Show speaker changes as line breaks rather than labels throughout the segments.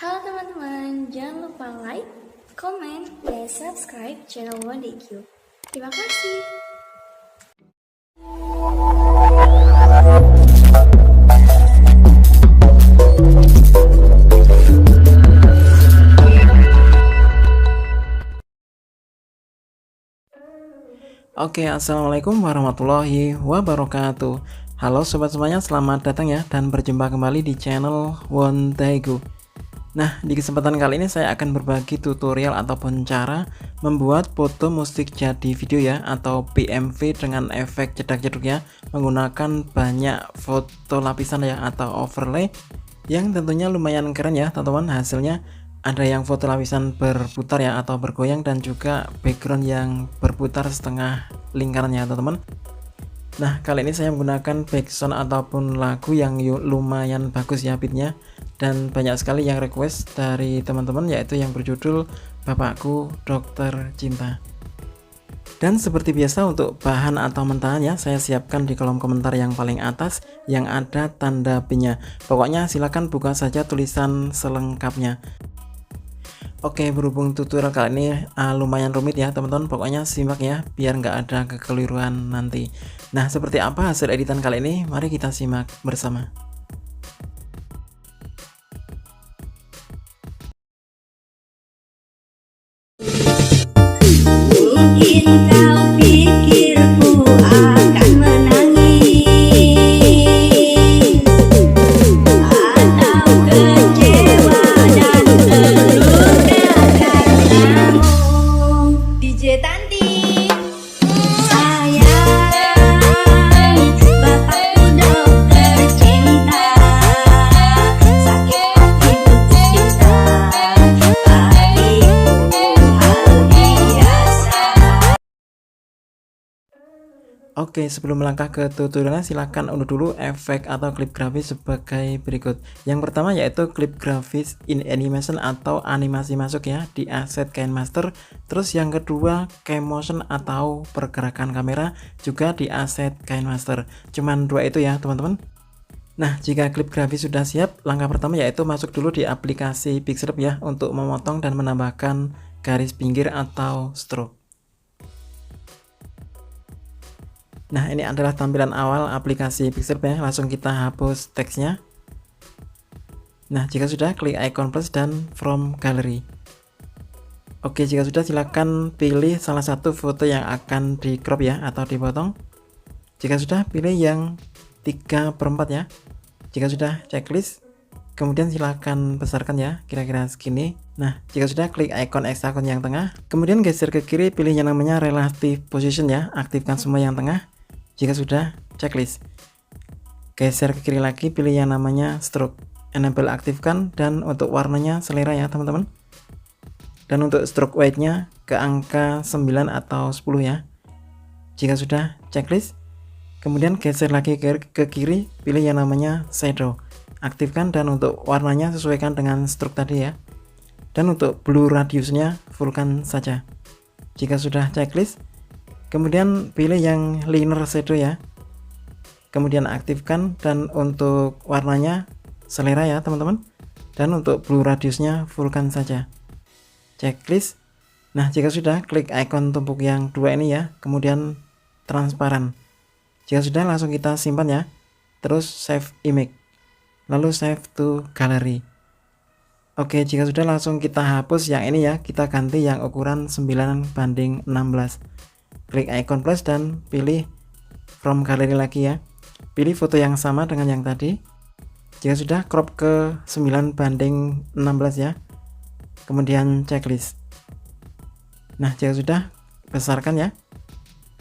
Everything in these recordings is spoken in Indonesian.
Halo teman-teman, jangan lupa like, comment, dan subscribe channel OneDayQ. Terima kasih.
Oke, assalamualaikum warahmatullahi wabarakatuh. Halo sobat semuanya, selamat datang ya dan berjumpa kembali di channel OneDayQ. Nah, di kesempatan kali ini saya akan berbagi tutorial ataupun cara membuat foto musik jadi video ya, atau PMV dengan efek cedak-ceduk ya, menggunakan banyak foto lapisan ya atau overlay yang tentunya lumayan keren ya teman-teman. Hasilnya ada yang foto lapisan berputar ya atau bergoyang, dan juga background yang berputar setengah lingkaran ya teman-teman. Nah, kali ini saya menggunakan background ataupun lagu yang lumayan bagus ya beatnya, dan banyak sekali yang request dari teman-teman, yaitu yang berjudul Bapakku Dokter Cinta. Dan seperti biasa untuk bahan atau mentahan ya, saya siapkan di kolom komentar yang paling atas yang ada tanda pinnya. Pokoknya silahkan buka saja tulisan selengkapnya. Oke, berhubung tutorial kali ini lumayan rumit ya teman-teman, pokoknya simak ya biar nggak ada kekeliruan nanti. Nah, seperti apa hasil editan kali ini? Mari kita simak bersama.
Mungkin kau pikir ku akan menangis atau kecewa dan terluka karenamu. DJ Tanti, sayang, bapakku dokter cinta, sakit hati putus cinta, bagiku hal biasa.
Oke, sebelum melangkah ke tutorialnya, silahkan unduh dulu efek atau klip grafis sebagai berikut. Yang pertama yaitu klip grafis in animation atau animasi masuk ya di aset KineMaster. Terus yang kedua Kmotion atau pergerakan kamera juga di aset KineMaster. Cuman dua itu ya teman-teman. Nah, jika klip grafis sudah siap, langkah pertama yaitu masuk dulu di aplikasi Pixelab ya untuk memotong dan menambahkan garis pinggir atau stroke. Nah, ini adalah tampilan awal aplikasi Pixelab ya. Langsung kita hapus teksnya. Nah, jika sudah, klik icon plus dan from gallery. Oke, jika sudah, silakan pilih salah satu foto yang akan di crop ya atau dipotong. Jika sudah, pilih yang 3/4 ya. Jika sudah, checklist. Kemudian silakan besarkan ya, kira-kira segini. Nah, jika sudah, klik icon hexagon yang tengah. Kemudian geser ke kiri, pilih yang namanya relative position ya. Aktifkan semua yang tengah. Jika sudah, checklist. Geser ke kiri lagi, pilih yang namanya stroke. Enable aktifkan, dan untuk warnanya selera ya teman-teman. Dan untuk stroke weight-nya ke angka 9 atau 10 ya. Jika sudah, checklist. Kemudian geser lagi ke kiri, pilih yang namanya shadow. Aktifkan, dan untuk warnanya sesuaikan dengan stroke tadi ya. Dan untuk blue radiusnya fullkan saja. Jika sudah checklist, kemudian pilih yang linear shadow ya. Kemudian aktifkan, dan untuk warnanya selera ya teman-teman. Dan untuk blue radiusnya fullkan saja. Checklist. Nah, jika sudah, klik icon tumpuk yang dua ini ya. Kemudian transparan. Jika sudah, langsung kita simpan ya. Terus save image. Lalu save to gallery. Oke, jika sudah, langsung kita hapus yang ini ya. Kita ganti yang ukuran 9:16. Klik icon plus dan pilih from gallery lagi ya. Pilih foto yang sama dengan yang tadi. Jika sudah, crop ke 9:16 ya. Kemudian checklist. Nah, jika sudah, besarkan ya.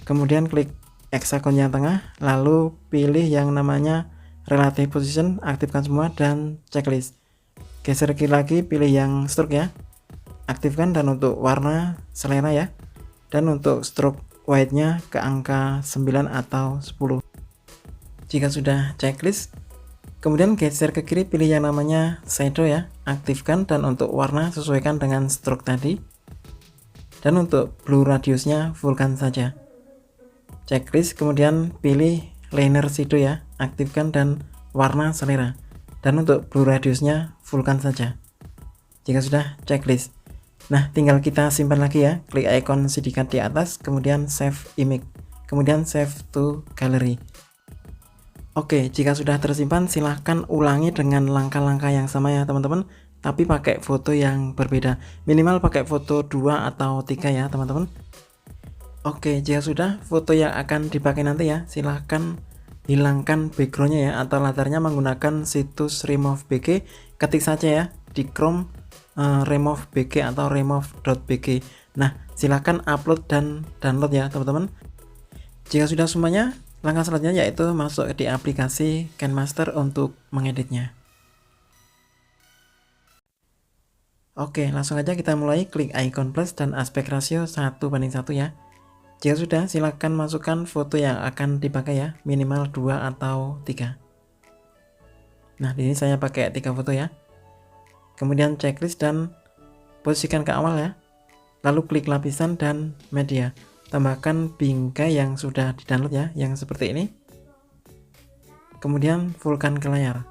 Kemudian klik hexagon yang tengah, lalu pilih yang namanya relative position, aktifkan semua, dan checklist. Geser kiri lagi, pilih yang stroke ya. Aktifkan, dan untuk warna selera ya. Dan untuk stroke weight-nya ke angka 9 atau 10. Jika sudah checklist, kemudian geser ke kiri, pilih yang namanya shadow ya. Aktifkan, dan untuk warna sesuaikan dengan stroke tadi. Dan untuk blue radiusnya fullkan saja. Checklist, kemudian pilih linear shadow ya. Aktifkan, dan warna selera. Dan untuk blue radiusnya fullkan saja. Jika sudah, checklist. Nah, tinggal kita simpan lagi ya. Klik icon sindikat di atas, kemudian save image, kemudian save to gallery. Oke, jika sudah tersimpan, silahkan ulangi dengan langkah-langkah yang sama ya teman-teman, tapi pakai foto yang berbeda. Minimal pakai foto 2 atau 3 ya teman-teman. Oke, jika sudah, foto yang akan dipakai nanti ya, silahkan hilangkan backgroundnya ya, atau latarnya menggunakan situs remove bg. Ketik saja ya di Chrome remove bg atau remove.bg. Nah, silahkan upload dan download ya teman-teman. Jika sudah semuanya, langkah selanjutnya yaitu masuk di aplikasi KineMaster untuk mengeditnya. Oke, langsung aja kita mulai. Klik icon plus dan aspek rasio 1:1 ya. Jika sudah, silahkan masukkan foto yang akan dipakai ya, minimal 2 atau 3. Nah, di sini saya pakai 3 foto ya. Kemudian checklist dan posisikan ke awal ya. Lalu klik lapisan dan media. Tambahkan bingkai yang sudah di-download ya, yang seperti ini. Kemudian fullkan ke layar.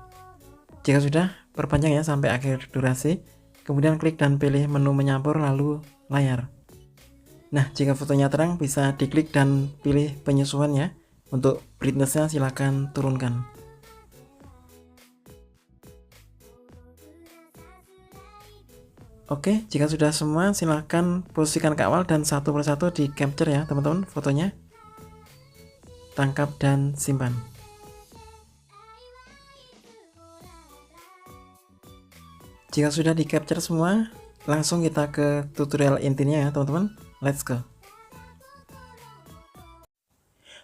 Jika sudah, perpanjang ya sampai akhir durasi. Kemudian klik dan pilih menu menyampur lalu layar. Nah, jika fotonya terang bisa diklik dan pilih penyesuaian ya. Untuk brightness-nya silahkan turunkan. Oke, jika sudah semua silahkan posisikan ke awal dan satu persatu di capture ya teman-teman fotonya. Tangkap dan simpan. Jika sudah di capture semua, langsung kita ke tutorial intinya ya teman-teman. Let's go.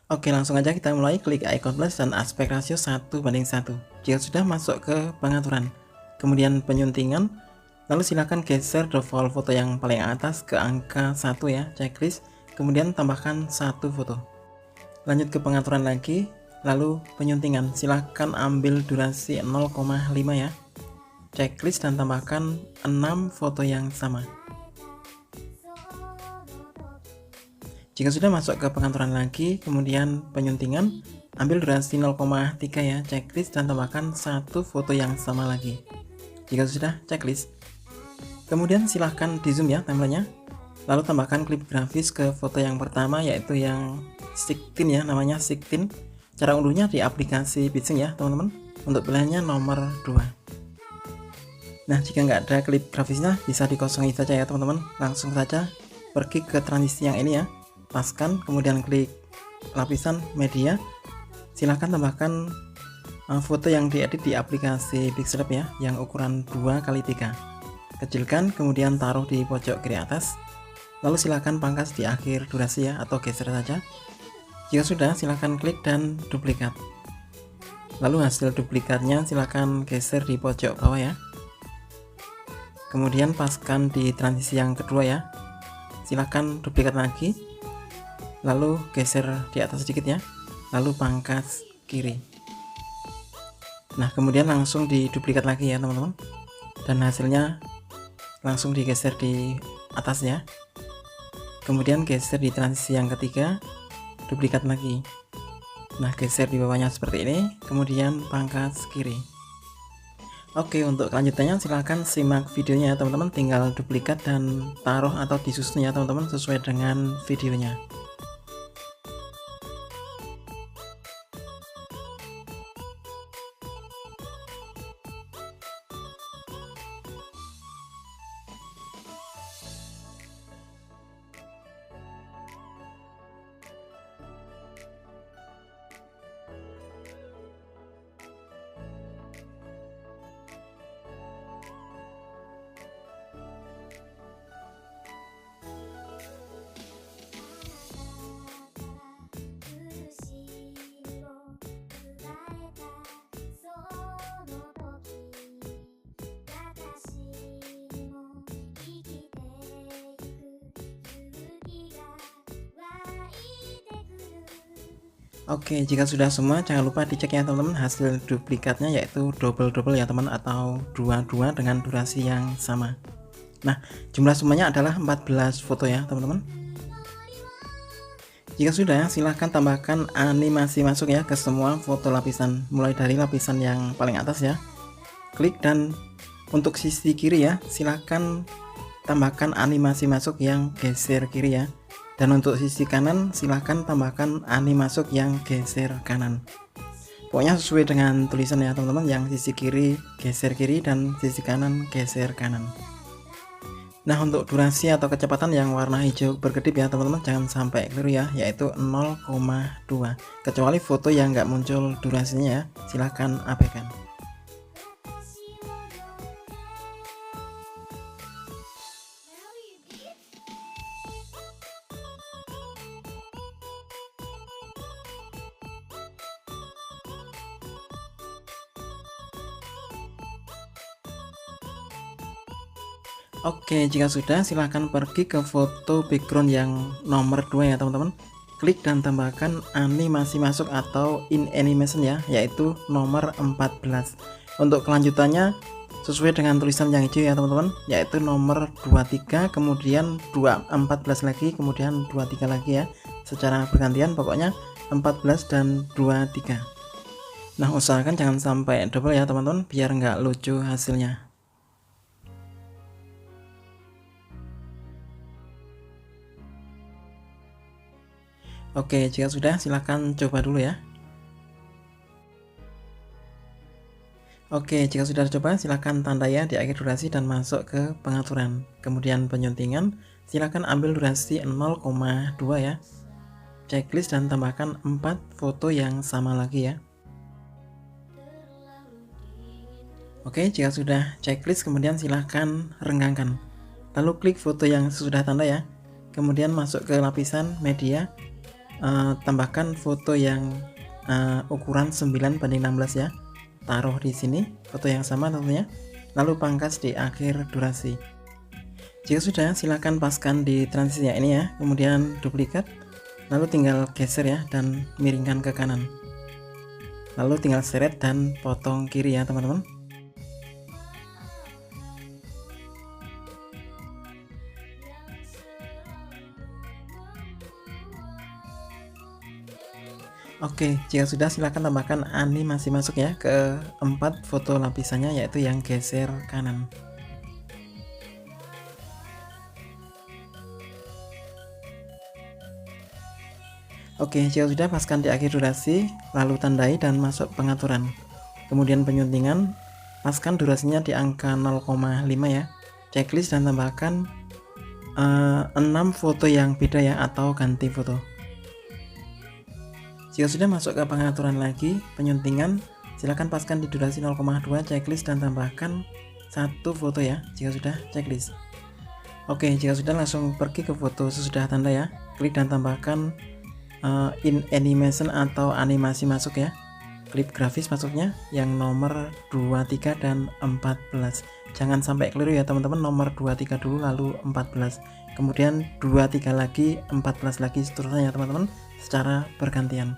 Oke, langsung aja kita mulai. Klik icon plus dan aspek rasio 1:1. Jika sudah, masuk ke pengaturan, kemudian penyuntingan. Lalu silakan geser default foto yang paling atas ke angka 1 ya, checklist, kemudian tambahkan 1 foto. Lanjut ke pengaturan lagi, lalu penyuntingan, silahkan ambil durasi 0,5 ya, checklist dan tambahkan 6 foto yang sama. Jika sudah, masuk ke pengaturan lagi, kemudian penyuntingan, ambil durasi 0,3 ya, checklist dan tambahkan 1 foto yang sama lagi. Jika sudah, checklist. Kemudian silahkan di zoom ya timelinenya, lalu tambahkan klip grafis ke foto yang pertama yaitu yang 16 ya, namanya 16. Cara unduhnya di aplikasi Bitsing ya teman-teman, untuk pilihannya nomor 2. Nah, jika nggak ada klip grafisnya bisa dikosongi saja ya teman-teman, langsung saja pergi ke transisi yang ini ya, paskan, kemudian klik lapisan media, silahkan tambahkan foto yang diedit di aplikasi Pixellab ya, yang ukuran 2x3. Kecilkan, kemudian taruh di pojok kiri atas, lalu silahkan pangkas di akhir durasi ya, atau geser saja. Jika sudah, silahkan klik dan duplikat. Lalu hasil duplikatnya silahkan geser di pojok bawah ya. Kemudian paskan di transisi yang kedua ya, silahkan duplikat lagi, lalu geser di atas sedikit ya, lalu pangkas kiri. Nah, kemudian langsung diduplikat lagi ya teman-teman, dan hasilnya langsung digeser di atas ya. Kemudian geser di transisi yang ketiga, duplikat lagi. Nah, geser di bawahnya seperti ini, kemudian pangkas kiri. Oke, untuk kelanjutannya silahkan simak videonya ya teman-teman, tinggal duplikat dan taruh atau disusun ya teman-teman sesuai dengan videonya. Oke, jika sudah semua jangan lupa dicek ya teman-teman hasil duplikatnya, yaitu double-double ya teman, atau dua-dua dengan durasi yang sama. Nah, jumlah semuanya adalah 14 foto ya teman-teman. Jika sudah, silahkan tambahkan animasi masuk ya ke semua foto lapisan, mulai dari lapisan yang paling atas ya. Klik dan Untuk sisi kiri ya, silahkan tambahkan animasi masuk yang geser kiri ya. Dan untuk sisi kanan silahkan tambahkan animasi masuk yang geser kanan. Pokoknya sesuai dengan tulisan ya teman-teman, yang sisi kiri geser kiri dan sisi kanan geser kanan. Nah untuk durasi atau kecepatan yang warna hijau berkedip ya teman-teman, jangan sampai keliru ya, yaitu 0,2. Kecuali foto yang nggak muncul durasinya ya, silahkan abaikan. Oke, jika sudah silahkan pergi ke foto background yang nomor 2 ya teman-teman. Klik dan tambahkan animasi masuk atau in animation ya, yaitu nomor 14. Untuk kelanjutannya sesuai dengan tulisan yang hijau ya teman-teman, yaitu nomor 23, kemudian 14 lagi, kemudian 23 lagi ya, secara bergantian, pokoknya 14 dan 23. Nah usahakan jangan sampai double ya teman-teman, biar nggak lucu hasilnya. Oke, jika sudah silahkan coba dulu ya. Oke, jika sudah coba silahkan tandai ya di akhir durasi dan masuk ke pengaturan. Kemudian penyuntingan, silahkan ambil durasi 0,2 ya. Checklist dan tambahkan 4 foto yang sama lagi ya. Oke, jika sudah checklist kemudian silahkan renggangkan. Lalu klik foto yang sudah tanda ya. Kemudian masuk ke lapisan media. Tambahkan foto yang ukuran 9:16 ya, taruh di sini foto yang sama tentunya, lalu pangkas di akhir durasi. Jika sudah silahkan paskan di transisinya ini ya, kemudian duplikat, lalu tinggal geser ya dan miringkan ke kanan, lalu tinggal seret dan potong kiri ya teman-teman. Oke, jika sudah silahkan tambahkan animasi masuk ya ke 4 foto lapisannya, yaitu yang geser kanan. Oke, jika sudah paskan di akhir durasi, lalu tandai dan masuk pengaturan. Kemudian penyuntingan, paskan durasinya di angka 0,5 ya. Checklist dan tambahkan 6 foto yang beda ya, atau ganti foto. Jika sudah masuk ke pengaturan lagi, penyuntingan, silahkan paskan di durasi 0,2, checklist dan tambahkan 1 foto ya, jika sudah checklist. Oke, jika sudah langsung pergi ke foto sesudah tanda ya, klik dan tambahkan in animation atau animasi masuk ya. Klip grafis masuknya yang nomor 23 dan 14. Jangan sampai keliru ya teman-teman, nomor 23 dulu lalu 14. Kemudian 23 lagi, 14 lagi, seterusnya ya teman-teman, secara bergantian.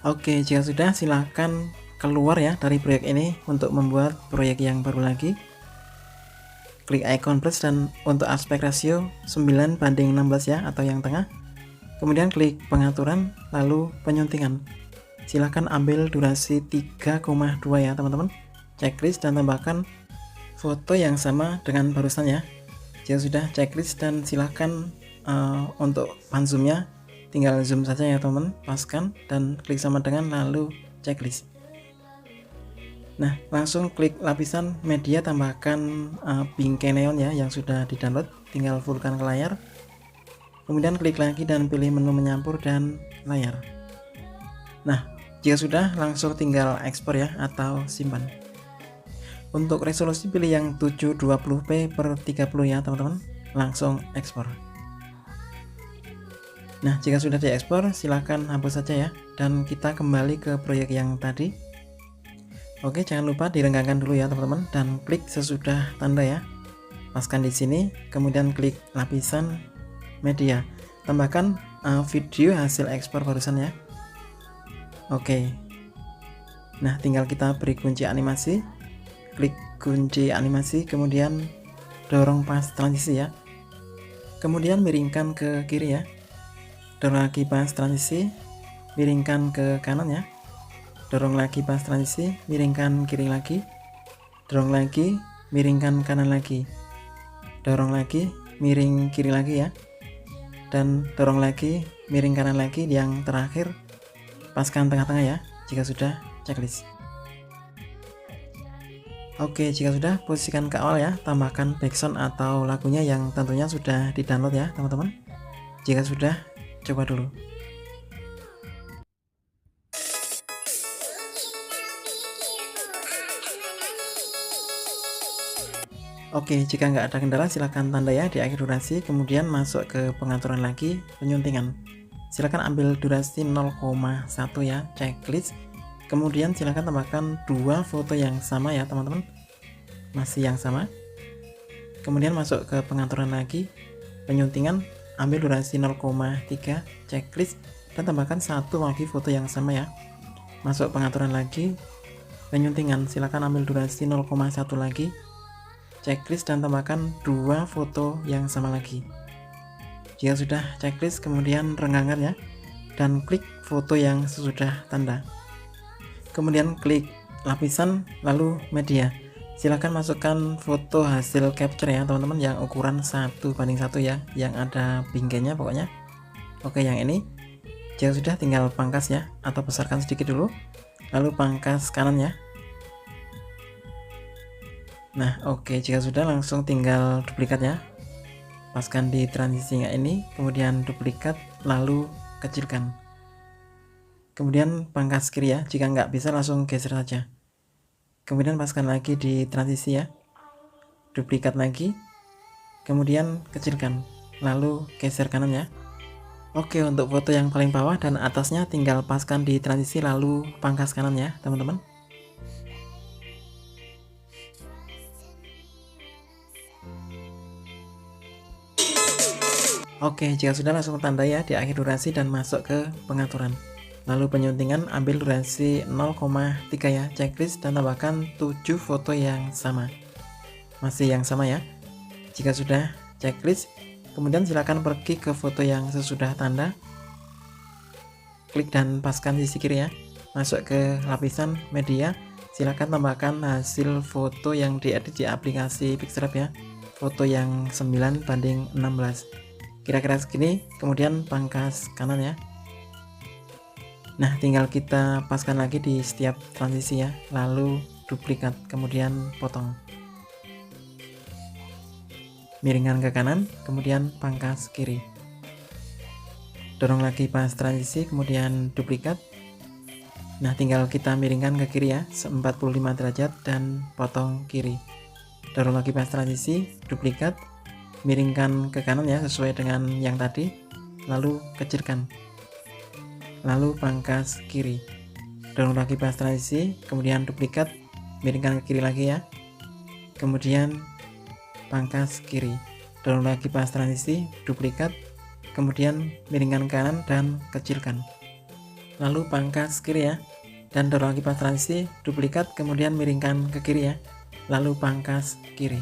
Oke, jika sudah silahkan keluar ya dari proyek ini untuk membuat proyek yang baru lagi. Klik icon plus dan untuk aspek rasio 9:16 ya, atau yang tengah. Kemudian klik pengaturan lalu penyuntingan. Silahkan ambil durasi 3,2 ya teman-teman. Checklist dan tambahkan foto yang sama dengan barusan ya. Jika sudah checklist dan silahkan untuk panzoomnya tinggal zoom saja ya teman-teman, paskan dan klik sama dengan lalu checklist. Nah langsung klik lapisan media, tambahkan bingkai neon ya yang sudah di download, tinggal fullkan ke layar. Kemudian klik lagi dan pilih menu menyampur dan layar. Nah jika sudah langsung tinggal ekspor ya atau simpan. Untuk resolusi pilih yang 720p/30 ya teman-teman, langsung ekspor. Nah jika sudah diekspor silahkan hapus saja ya, dan kita kembali ke proyek yang tadi. Oke, jangan lupa direnggangkan dulu ya teman-teman, dan klik sesudah tanda ya, paskan di sini, kemudian klik lapisan media, tambahkan video hasil ekspor barusan ya. Oke, nah tinggal kita beri kunci animasi, klik kunci animasi, kemudian dorong pas transisi ya, kemudian miringkan ke kiri ya, dorong lagi pas transisi, miringkan ke kanan ya. Dorong lagi pas transisi, miringkan kiri lagi. Dorong lagi, miringkan kanan lagi. Dorong lagi, miring kiri lagi ya. Dan dorong lagi, miring kanan lagi. Yang terakhir paskan tengah-tengah ya, jika sudah checklist. Oke, jika sudah, posisikan ke awal ya, tambahkan background atau lagunya yang tentunya sudah di-download ya teman-teman. Jika sudah, coba dulu. Oke, jika nggak ada kendala silahkan tanda ya di akhir durasi, kemudian masuk ke pengaturan lagi, penyuntingan. Silahkan ambil durasi 0,1 ya, checklist. Kemudian silahkan tambahkan 2 foto yang sama ya teman-teman, masih yang sama. Kemudian masuk ke pengaturan lagi, penyuntingan, ambil durasi 0,3, checklist, dan tambahkan 1 lagi foto yang sama ya. Masuk pengaturan lagi, penyuntingan, silahkan ambil durasi 0,1 lagi, checklist, dan tambahkan 2 foto yang sama lagi. Jika sudah checklist, kemudian renggangan ya, dan klik foto yang sesudah tanda. Kemudian klik lapisan, lalu media. Silahkan masukkan foto hasil capture ya teman-teman, yang ukuran 1:1 ya, yang ada bingkainya pokoknya. Oke, yang ini. Jika sudah, tinggal pangkas ya, atau besarkan sedikit dulu, lalu pangkas kanan ya. Nah, oke, jika sudah langsung tinggal duplikat ya. Paskan di transisinya ini, kemudian duplikat, lalu kecilkan. Kemudian pangkas kiri ya, jika nggak bisa langsung geser saja. Kemudian paskan lagi di transisi ya. Duplikat lagi, kemudian kecilkan, lalu geser kanan ya. Oke, untuk foto yang paling bawah dan atasnya tinggal paskan di transisi lalu pangkas kanan ya, teman-teman. Oke, jika sudah langsung tanda ya di akhir durasi dan masuk ke pengaturan. Lalu penyuntingan, ambil durasi 0,3 ya, checklist, dan tambahkan 7 foto yang sama. Masih yang sama ya. Jika sudah checklist, kemudian silakan pergi ke foto yang sesudah tanda. Klik dan paskan sisi kiri ya. Masuk ke lapisan media, silakan tambahkan hasil foto yang diedit di aplikasi Pixelab ya. Foto yang 9:16. Kira-kira segini, kemudian pangkas kanan ya. Nah, tinggal kita paskan lagi di setiap transisi ya, lalu duplikat, kemudian potong. Miringkan ke kanan, kemudian pangkas kiri. Dorong lagi pas transisi, kemudian duplikat. Nah, tinggal kita miringkan ke kiri ya, 45 derajat, dan potong kiri. Dorong lagi pas transisi, duplikat, miringkan ke kanan ya, sesuai dengan yang tadi, lalu kecilkan, lalu pangkas kiri. Dorong lagi pas transisi, kemudian duplikat, miringkan ke kiri lagi ya, kemudian pangkas kiri. Dorong lagi pas transisi, duplikat, kemudian miringkan ke kanan dan kecilkan, lalu pangkas kiri ya, dan dorong lagi pas transisi, duplikat, kemudian miringkan ke kiri ya, lalu pangkas kiri.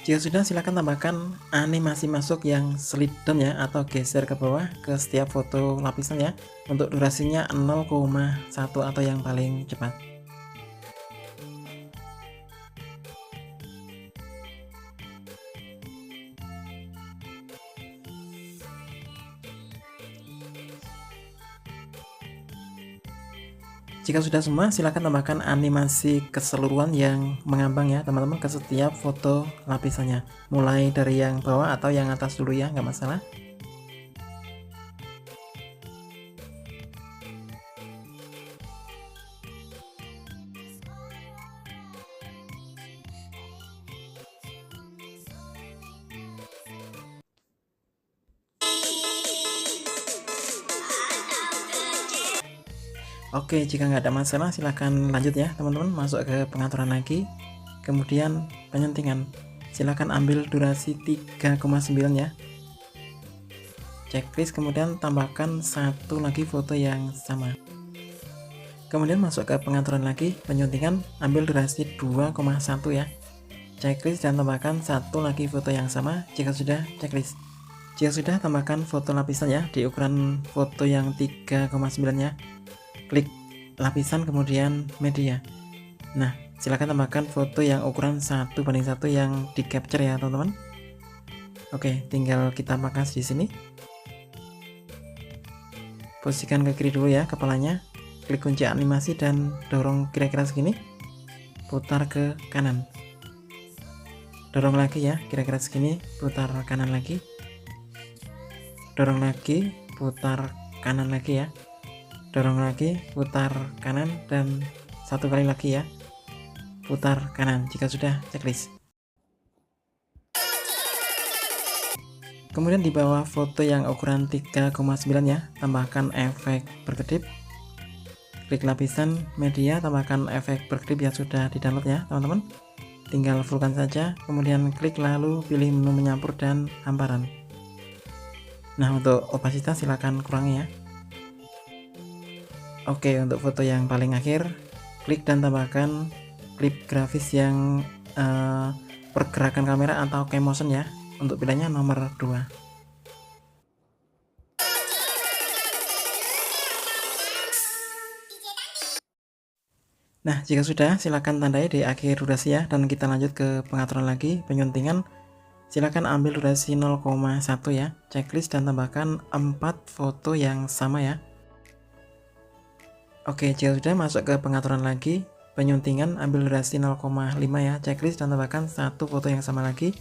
Jika sudah, silakan tambahkan animasi masuk yang slide down ya, atau geser ke bawah ke setiap foto lapisan ya, untuk durasinya 0,1 atau yang paling cepat. Jika sudah semua, silakan tambahkan animasi keseluruhan yang mengambang ya teman-teman ke setiap foto lapisannya, mulai dari yang bawah atau yang atas dulu ya, nggak masalah. Oke, jika nggak ada masalah silahkan lanjut ya teman-teman, masuk ke pengaturan lagi, kemudian penyuntingan, silahkan ambil durasi 3,9 ya, checklist, kemudian tambahkan 1 lagi foto yang sama. Kemudian masuk ke pengaturan lagi, penyuntingan, ambil durasi 2,1 ya, checklist, dan tambahkan 1 lagi foto yang sama. Jika sudah checklist. Jika sudah, tambahkan foto lapisan ya di ukuran foto yang 3,9 ya. Klik lapisan kemudian media. Nah, silakan tambahkan foto yang ukuran 1:1 yang di capture ya teman-teman. Oke, tinggal kita pangkas di sini. Posisikan ke kiri dulu ya kepalanya. Klik kunci animasi dan dorong kira-kira segini. Putar ke kanan. Dorong lagi ya, kira-kira segini, putar kanan lagi. Dorong lagi, putar kanan lagi ya. Dorong lagi, putar kanan, dan satu kali lagi ya, putar kanan. Jika sudah, checklist. Kemudian di bawah foto yang ukuran 3,9 ya, tambahkan efek berkedip. Klik lapisan media, tambahkan efek berkedip yang sudah di download ya teman-teman. Tinggal fullkan saja, kemudian klik lalu pilih menu menyampur dan hamparan. Nah, untuk opasitas silakan kurangi ya. Oke, untuk foto yang paling akhir, klik dan tambahkan klip grafis yang pergerakan kamera atau cam motion ya. Untuk pilihannya nomor 2. Nah, jika sudah, silakan tandai di akhir durasi ya, dan kita lanjut ke pengaturan lagi, penyuntingan. Silakan ambil durasi 0,1 ya, checklist dan tambahkan 4 foto yang sama ya. Oke, jika sudah, masuk ke pengaturan lagi, penyuntingan, ambil durasi 0,5 ya, checklist dan tambahkan 1 foto yang sama lagi.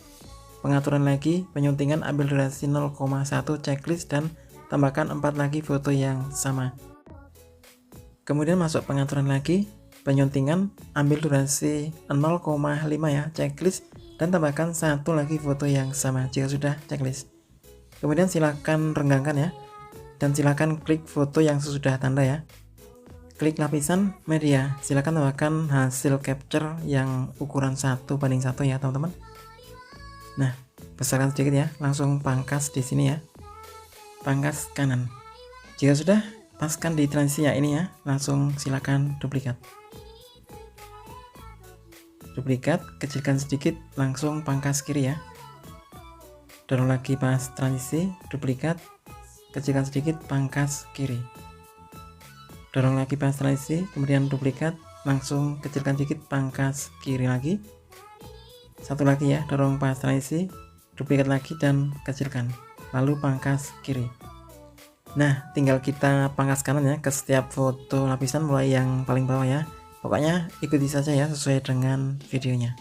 Pengaturan lagi, penyuntingan, ambil durasi 0,1 checklist dan tambahkan 4 lagi foto yang sama. Kemudian masuk pengaturan lagi, penyuntingan, ambil durasi 0,5 ya, checklist dan tambahkan 1 lagi foto yang sama. Jika sudah, checklist. Kemudian silakan renggangkan ya, dan silakan klik foto yang sesudah tanda ya. Klik lapisan media, silakan tambahkan hasil capture yang ukuran 1:1 ya teman-teman. Nah, besarkan sedikit ya, langsung pangkas di sini ya, pangkas kanan. Jika sudah, paskan di transisinya ini ya, langsung silakan duplikat. Duplikat, kecilkan sedikit, langsung pangkas kiri ya. Dorong lagi pas transisi, duplikat, kecilkan sedikit, pangkas kiri. Dorong lagi pas transisi, kemudian duplikat, langsung kecilkan sedikit, pangkas kiri lagi. Satu lagi ya, dorong pas transisi, duplikat lagi dan kecilkan, lalu pangkas kiri. Nah, tinggal kita pangkas kanan ya ke setiap foto lapisan mulai yang paling bawah ya. Pokoknya ikuti saja ya sesuai dengan videonya.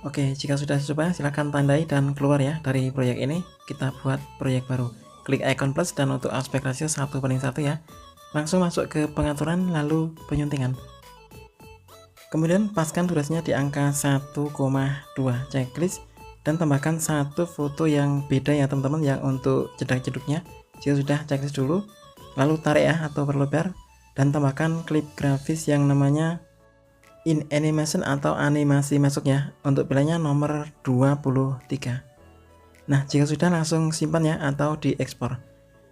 Oke, jika sudah coba silahkan tandai dan keluar ya dari proyek ini. Kita buat proyek baru. Klik icon plus dan untuk aspek rasio 1:1 ya. Langsung masuk ke pengaturan lalu penyuntingan. Kemudian paskan durasinya di angka 1,2 checklist dan tambahkan 1 foto yang beda ya teman-teman yang untuk jedak-jeduknya. Jika sudah, checklist dulu, lalu tarik ya atau perlebar dan tambahkan klip grafis yang namanya in animation atau animasi masuknya. Untuk pilihannya nomor 23. Nah, jika sudah, langsung simpan ya atau diekspor.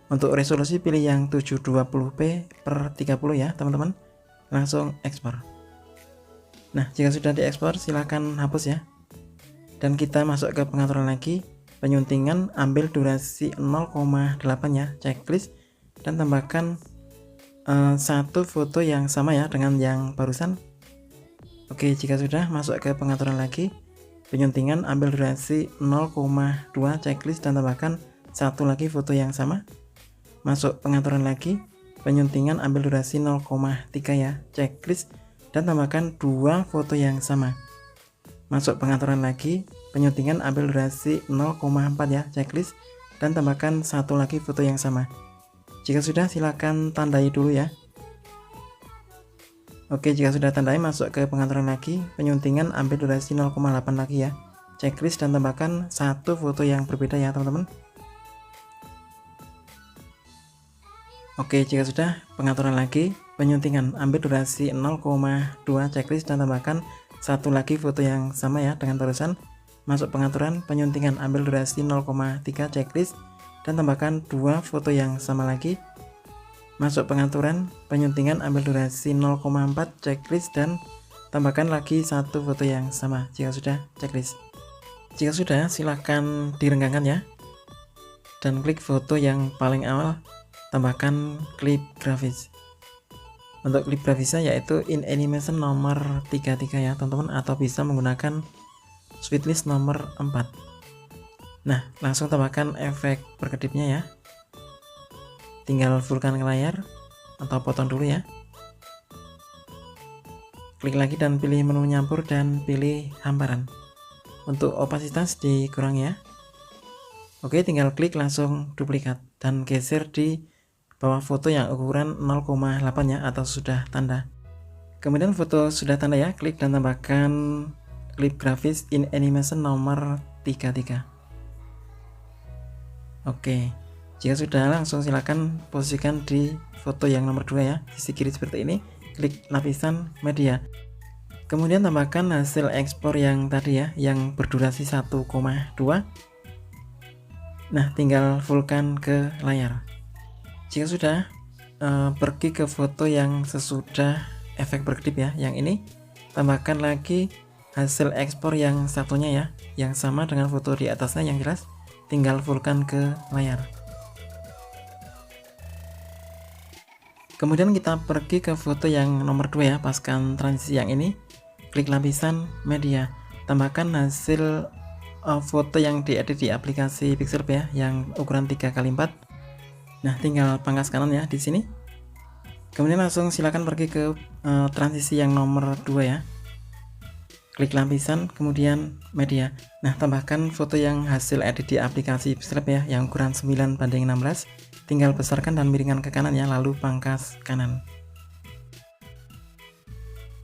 Untuk resolusi pilih yang 720p/30 ya teman-teman. Langsung ekspor. Nah, jika sudah diekspor silahkan hapus ya. Dan kita masuk ke pengaturan lagi, penyuntingan, ambil durasi 0,8 ya, checklist dan tambahkan 1 foto yang sama ya dengan yang barusan. Oke, jika sudah, masuk ke pengaturan lagi, penyuntingan, ambil durasi 0,2 checklist dan tambahkan 1 lagi foto yang sama. Masuk pengaturan lagi, penyuntingan, ambil durasi 0,3 ya, checklist dan tambahkan 2 foto yang sama. Masuk pengaturan lagi, penyuntingan, ambil durasi 0,4 ya, checklist dan tambahkan 1 lagi foto yang sama. Jika sudah, silakan tandai dulu ya. Oke, jika sudah tandai, masuk ke pengaturan lagi, penyuntingan, ambil durasi 0,8 lagi ya, checklist dan tambahkan 1 foto yang berbeda ya teman-teman. Oke, jika sudah, pengaturan lagi, penyuntingan, ambil durasi 0,2 checklist dan tambahkan satu lagi foto yang sama ya dengan barusan. Masuk pengaturan, penyuntingan, ambil durasi 0,3 checklist dan tambahkan 2 foto yang sama lagi. Masuk pengaturan, penyuntingan, ambil durasi 0,4 checklist dan tambahkan lagi satu foto yang sama jika sudah checklist. Jika sudah, silahkan direnggangkan ya dan klik foto yang paling awal, tambahkan klip grafis. Untuk klip grafisnya yaitu in animation nomor 33 ya teman-teman, atau bisa menggunakan sweetlist nomor 4. Nah, langsung tambahkan efek berkedipnya ya, tinggal fullkan ke layar atau potong dulu ya. Klik lagi dan pilih menu nyampur dan pilih hamparan. Untuk opasitas dikurangi ya. Oke, tinggal klik langsung duplikat dan geser di bawah foto yang ukuran 0,8 ya, atau sudah tanda. Kemudian foto sudah tanda ya, klik dan tambahkan klip grafis in animation nomor 33. Oke, jika sudah, langsung silakan posisikan di foto yang nomor 2 ya, sisi kiri seperti ini. Klik lapisan media. Kemudian tambahkan hasil ekspor yang tadi ya, yang berdurasi 1,2. Nah, tinggal fullkan ke layar. Jika sudah, pergi ke foto yang sesudah efek berkedip ya, yang ini. Tambahkan lagi hasil ekspor yang satunya ya, yang sama dengan foto di atasnya yang jelas. Tinggal fullkan ke layar. Kemudian kita pergi ke foto yang nomor 2 ya, paskan transisi yang ini. Klik lapisan media. Tambahkan hasil foto yang diedit di aplikasi Pixelp ya, yang ukuran 3x4. Nah, tinggal pangkas kanan ya di sini. Kemudian langsung silakan pergi ke transisi yang nomor 2 ya. Klik lapisan, kemudian media. Nah, tambahkan foto yang hasil edit di aplikasi Pixelp ya, yang ukuran 9:16. Tinggal besarkan dan miringkan ke kanan ya, lalu pangkas kanan.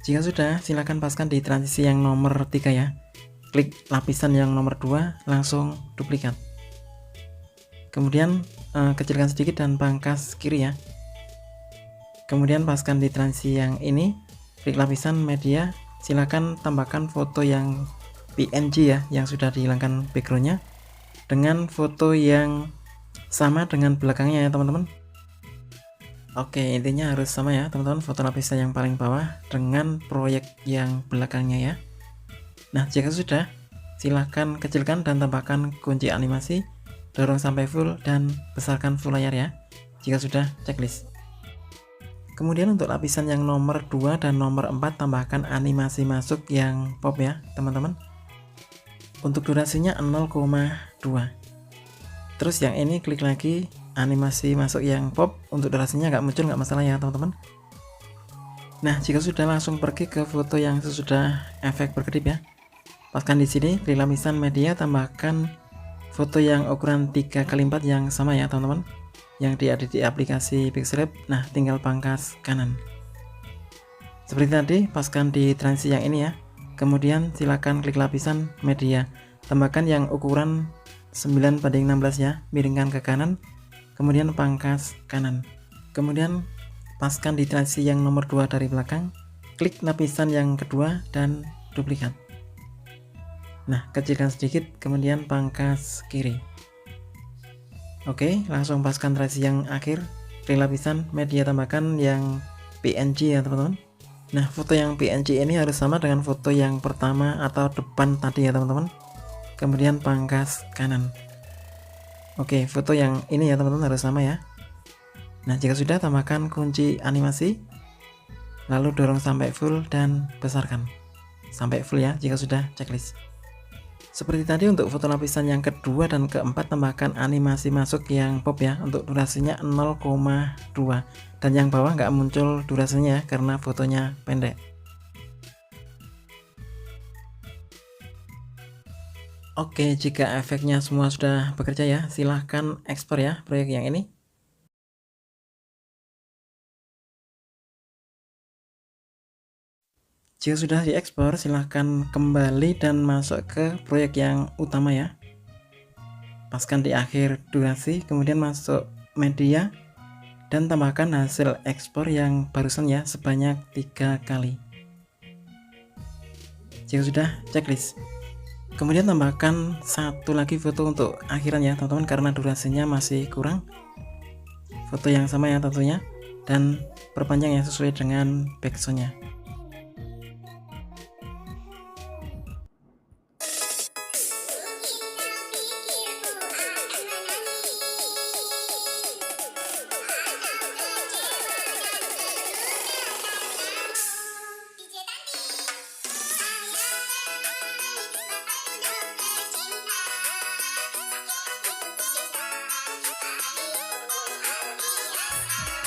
Jika sudah, silakan paskan di transisi yang nomor 3 ya. Klik lapisan yang nomor 2, langsung duplikat. Kemudian kecilkan sedikit dan pangkas kiri ya. Kemudian paskan di transisi yang ini, klik lapisan media, silakan tambahkan foto yang PNG ya, yang sudah dihilangkan backgroundnya, dengan foto yang sama dengan belakangnya ya teman-teman. Oke, intinya harus sama ya teman-teman, foto lapisan yang paling bawah dengan proyek yang belakangnya ya. Nah, jika sudah, silahkan kecilkan dan tambahkan kunci animasi, dorong sampai full dan besarkan full layar ya jika sudah checklist. Kemudian untuk lapisan yang nomor 2 dan nomor 4 tambahkan animasi masuk yang pop ya teman-teman. Untuk durasinya 0,2. Terus yang ini klik lagi animasi masuk yang pop, untuk durasinya nggak muncul nggak masalah ya teman-teman. Nah, jika sudah, langsung pergi ke foto yang sesudah efek berkedip ya. Paskan di sini, klik lapisan media, tambahkan foto yang ukuran 3x4 yang sama ya teman-teman, yang diedit di aplikasi Pixelp. Nah, tinggal pangkas kanan. Seperti tadi, paskan di transisi yang ini ya. Kemudian silakan klik lapisan media, tambahkan yang ukuran 9:16 ya, miringkan ke kanan, kemudian pangkas kanan. Kemudian paskan di transisi yang nomor 2 dari belakang, klik lapisan yang kedua dan duplikat. Nah, kecilkan sedikit, kemudian pangkas kiri. Oke, langsung paskan transisi yang akhir, klik lapisan media, tambahkan yang PNG ya teman-teman. Nah, foto yang PNG ini harus sama dengan foto yang pertama atau depan tadi ya teman-teman. Kemudian pangkas kanan. Oke, foto yang ini ya teman-teman harus sama ya. Nah, jika sudah, tambahkan kunci animasi, lalu dorong sampai full dan besarkan sampai full ya jika sudah checklist. Seperti tadi, untuk foto lapisan yang kedua dan keempat tambahkan animasi masuk yang pop ya, untuk durasinya 0,2, dan yang bawah nggak muncul durasinya ya, karena fotonya pendek. Oke, jika efeknya semua sudah bekerja ya, silahkan ekspor ya proyek yang ini. Jika sudah diekspor, silahkan kembali dan masuk ke proyek yang utama ya. Paskan di akhir durasi, kemudian masuk media, dan tambahkan hasil ekspor yang barusan ya sebanyak 3 kali. Jika sudah, checklist. Kemudian tambahkan satu lagi foto untuk akhiran ya teman-teman, karena durasinya masih kurang. Foto yang sama ya tentunya, dan perpanjang yang sesuai dengan backsoundnya.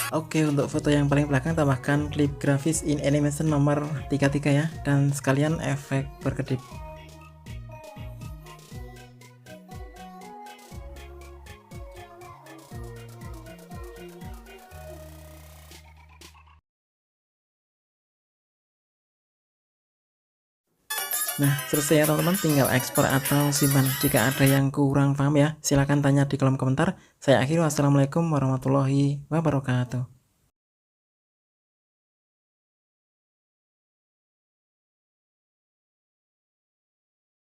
Oke, untuk foto yang paling belakang tambahkan klip grafis in animation nomor 33 ya, dan sekalian efek berkedip. Nah, selesai ya teman-teman, tinggal ekspor atau simpan. Jika ada yang kurang paham ya, silahkan tanya di kolom komentar. Saya akhiri, wassalamualaikum warahmatullahi wabarakatuh.